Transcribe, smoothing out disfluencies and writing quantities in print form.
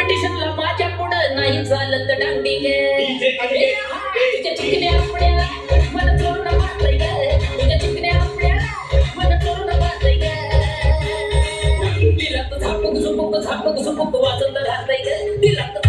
कॉम्पिटिशनला माझ्या पुढं नाही चालत डांगडी तुझ्या चिकण्या आपल्या मला चोरून मारतय ग तुझ्या चिकण्या आपल्या मला चोरून मारतय ग दिला तर झापक झुपक वाचत राहतय ग दिला तर